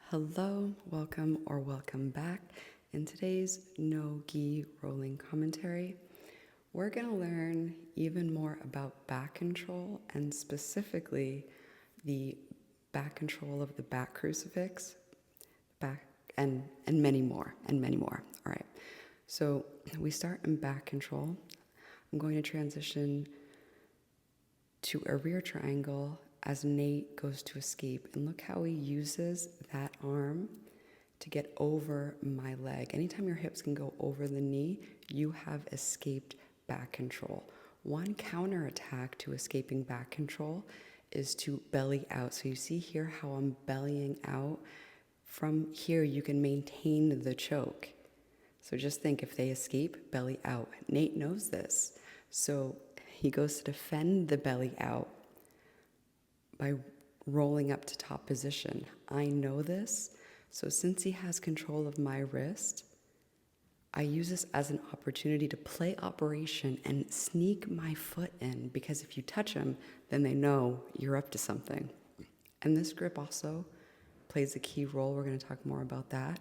Hello, welcome or welcome back. In today's no-gi rolling commentary, we're going to learn even more about back control and specifically the back control of the back crucifix, back and many more. All right. So we start in back control. I'm going to transition to a rear triangle as Nate goes to escape. And look how he uses that arm to get over my leg. Anytime your hips can go over the knee, you have escaped back control. One counterattack to escaping back control is to belly out. So you see here how I'm bellying out. From here, you can maintain the choke. So just think, if they escape, belly out. Nate knows this. So he goes to defend the belly out by rolling up to top position. I know this, so since he has control of my wrist, I use this as an opportunity to play operation and sneak my foot in, because if you touch him, then they know you're up to something. And this grip also plays a key role. We're going to talk more about that.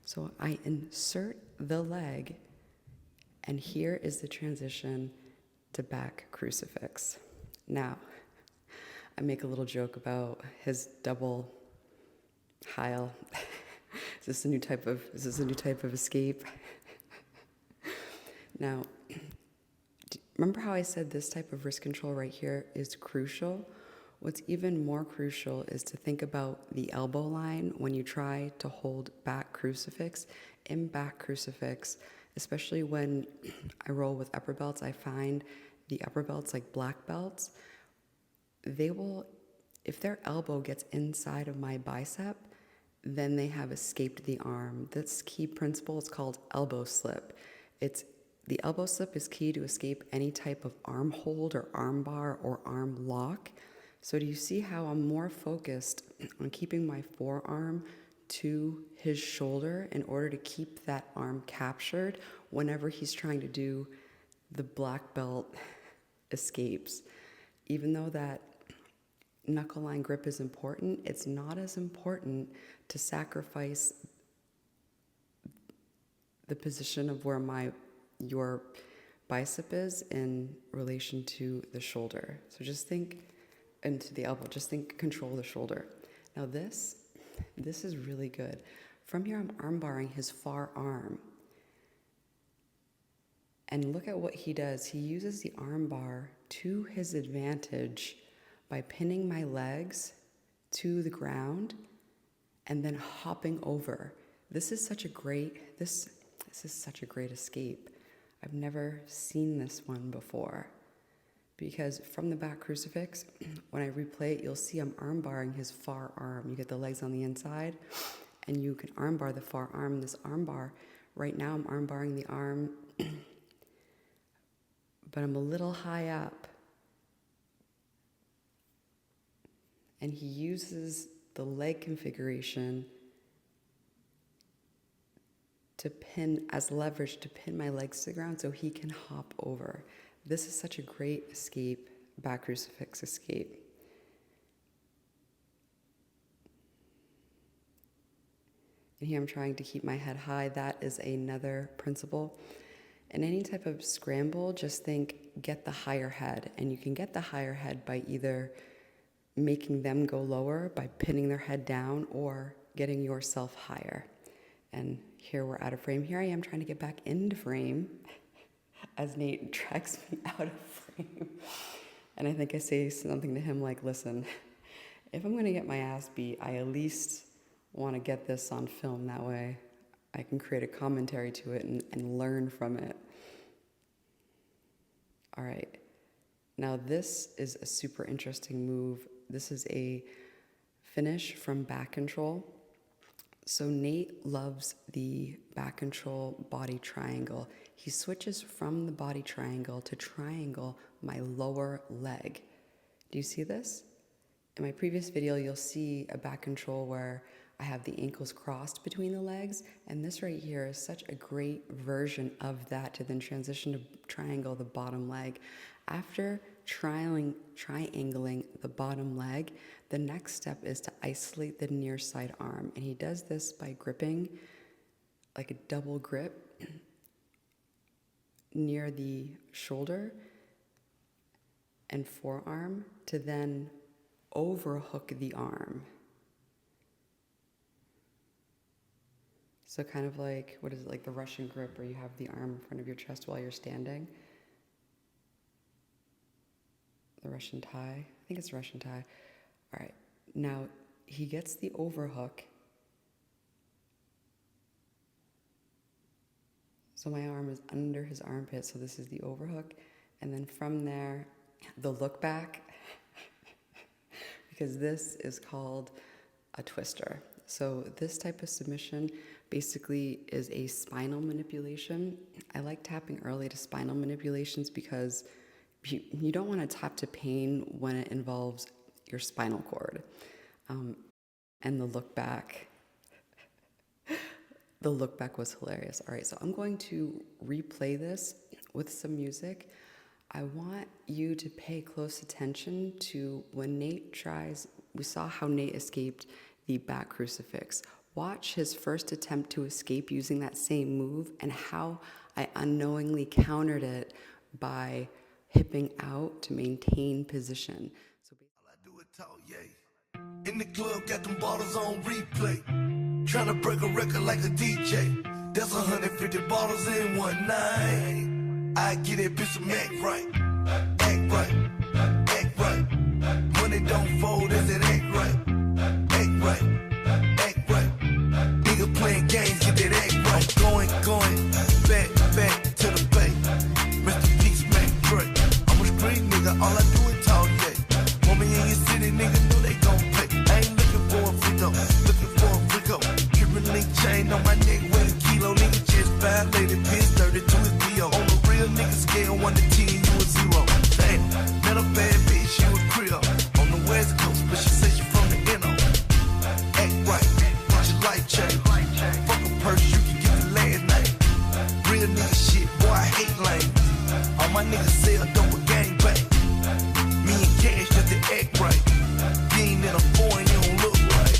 So I insert the leg, and here is the transition to back crucifix. Now, I make a little joke about his double heil. Is this a new type of escape? Now, remember how I said this type of wrist control right here is crucial? What's even more crucial is to think about the elbow line when you try to hold back crucifix. In back crucifix, especially when I roll with upper belts, I find the upper belts, like black belts, they will, if their elbow gets inside of my bicep, then they have escaped the arm. This key principle is called elbow slip. The elbow slip is key to escape any type of arm hold or arm bar or arm lock. So do you see how I'm more focused on keeping my forearm to his shoulder in order to keep that arm captured whenever he's trying to do the black belt escapes? Even though that knuckle line grip is important, it's not as important to sacrifice the position of where your bicep is in relation to the shoulder. So just think, and to the elbow, just think control the shoulder. Now this is really good. From here, I'm arm barring his far arm. And look at what he does. He uses the arm bar to his advantage by pinning my legs to the ground and then hopping over. This is such a great escape. I've never seen this one before, because from the back crucifix, when I replay it, you'll see I'm arm barring his far arm. You get the legs on the inside, and you can arm bar the far arm. This arm bar, right now I'm arm barring the arm, but I'm a little high up. And he uses the leg configuration to pin, as leverage, to pin my legs to the ground so he can hop over. This is such a great escape, back crucifix escape. And here I'm trying to keep my head high. That is another principle. In any type of scramble, just think, get the higher head. And you can get the higher head by either making them go lower by pinning their head down or getting yourself higher. And here we're out of frame. Here I am trying to get back into frame as Nate drags me out of frame. And I think I say something to him like, listen, if I'm going to get my ass beat, I at least want to get this on film. That way I can create a commentary to it and learn from it. All right. Now this is a super interesting move. This is a finish from back control. So Nate loves the back control body triangle. He switches from the body triangle to triangle my lower leg. Do you see this? In my previous video, you'll see a back control where I have the ankles crossed between the legs, and this right here is such a great version of that to then transition to triangle the bottom leg. After triangling the bottom leg, the next step is to isolate the near side arm. And he does this by gripping, like a double grip, near the shoulder and forearm to then overhook the arm. So kind of like, what is it, like the Russian grip where you have the arm in front of your chest while you're standing? The Russian tie? I think it's Russian tie. All right, now he gets the overhook. So my arm is under his armpit, so this is the overhook. And then from there, the look back, because this is called a twister. So this type of submission basically is a spinal manipulation. I like tapping early to spinal manipulations because you don't want to tap to pain when it involves your spinal cord. And the look back was hilarious. All right, so I'm going to replay this with some music. I want you to pay close attention to when Nate tries, we saw how Nate escaped the back crucifix. Watch his first attempt to escape using that same move and how I unknowingly countered it by hipping out to maintain position. So all I do is talk, yeah. In the club, got them bottles on replay. Trying to break a record like a DJ. That's 150 bottles in one night. I get that bitch some act right. Act right. Act right. Money don't fold as it act right. Act right. Act right. Nigga playing games, get that act right. Going, back to the bay. Rest in peace, man, Dre. I'm a street nigga, all I do is talk, yeah. Want me in your city, nigga, know they gon' pay. I ain't looking for a freako, looking for a freako. Cuban link chain on my neck, weigh a kilo. Nigga just violated, piss 30 to his D.O. On the real nigga scale, 1 to 10, you a 0. Damn, met a bad bitch, she was Creole. On the west coast, but she said she from the NO. Act right, get your life change. Fuck a purse, you can get the last name. Real nigga shit, boy, I hate lame. All my niggas sell dope a gang bang. Me and Cash just to act right. Being in a foreign, you don't look right.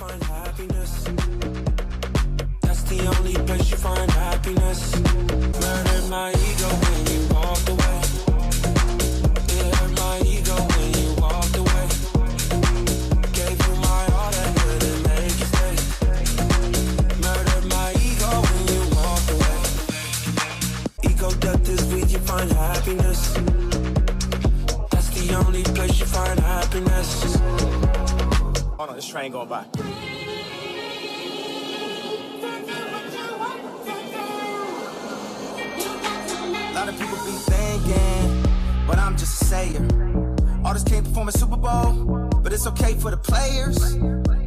find happiness. That's the only place you find happiness. Murdered my ego when you walked away. It hurt my ego when you walked away. Gave you my all that couldn't make you stay. Murdered my ego when you walked away. Ego death is where you find happiness. That's the only place you find happiness. Hold on, this train going by. A lot of people be thinking, but I'm just a sayer. Artists can't perform a Super Bowl, but it's okay for the players.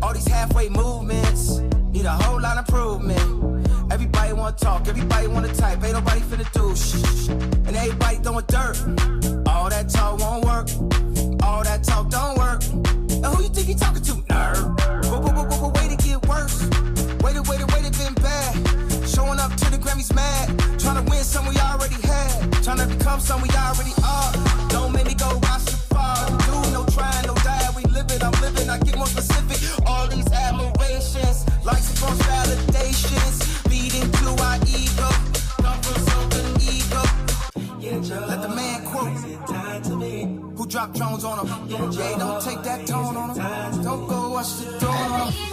All these halfway movements need a whole lot of improvement. Everybody wanna talk, everybody wanna type, ain't nobody finna do shh. And everybody throwing dirt. All that talk won't work, all that talk don't work. And who you think you talking to, nerd? But way to get worse. Way to been bad. Showing up to the Grammys mad. Trying to win some we already had. Trying to become some we already are. Don't make me go watch the fall. Do no trying, no die. We live it, I'm living. I get more specific. All these admirations, likes and false validations, feeding to our ego. Come from something ego. Let the man quote. Who dropped drones on him? Yeah, don't take that tone on him. Don't go watch the throne on him.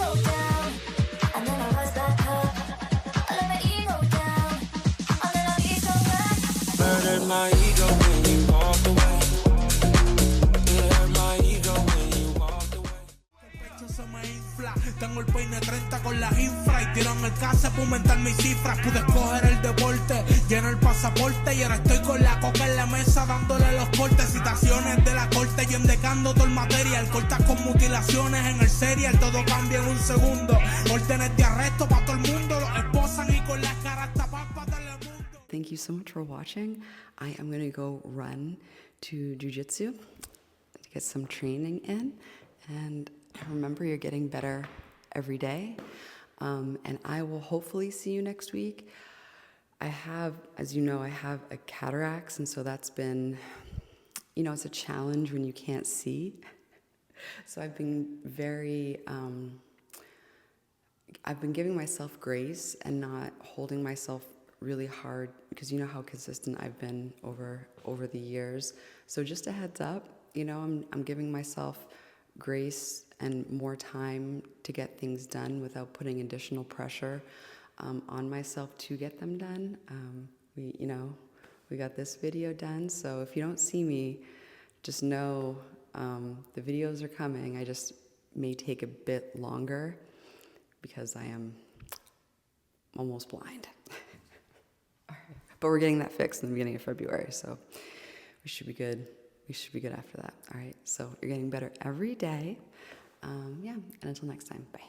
Murdered my ego when you walked away. It hurt my ego when you walked away. El pecho se me infla, tengo el peine 30 con las infra y tiran el casa para aumentar mis cifras. Pude escoger el deporte, lleno el pasaporte y ahora estoy con la coca en la mesa dándole los cortes. Citaciones de la corte y endecando todo el material. Cortas con mutilaciones en el serial, todo cambia en un segundo. Órdenes de arresto para todo el mundo, los esposan y con las caras tapadas para darle mundo. Thank you so much for watching. I am going to go run to jujitsu to get some training in. And remember, you're getting better every day. And I will hopefully see you next week. I have, as you know, I have a cataracts. And so that's been, you know, it's a challenge when you can't see. So I've been I've been giving myself grace and not holding myself really hard, because you know how consistent I've been over the years. So just a heads up, you know, I'm giving myself grace and more time to get things done without putting additional pressure on myself to get them done. We got this video done, so if you don't see me, just know the videos are coming. I just may take a bit longer because I am almost blind. But we're getting that fixed in the beginning of February, so we should be good. We should be good after that. All right, so you're getting better every day. Yeah, and until next time, bye.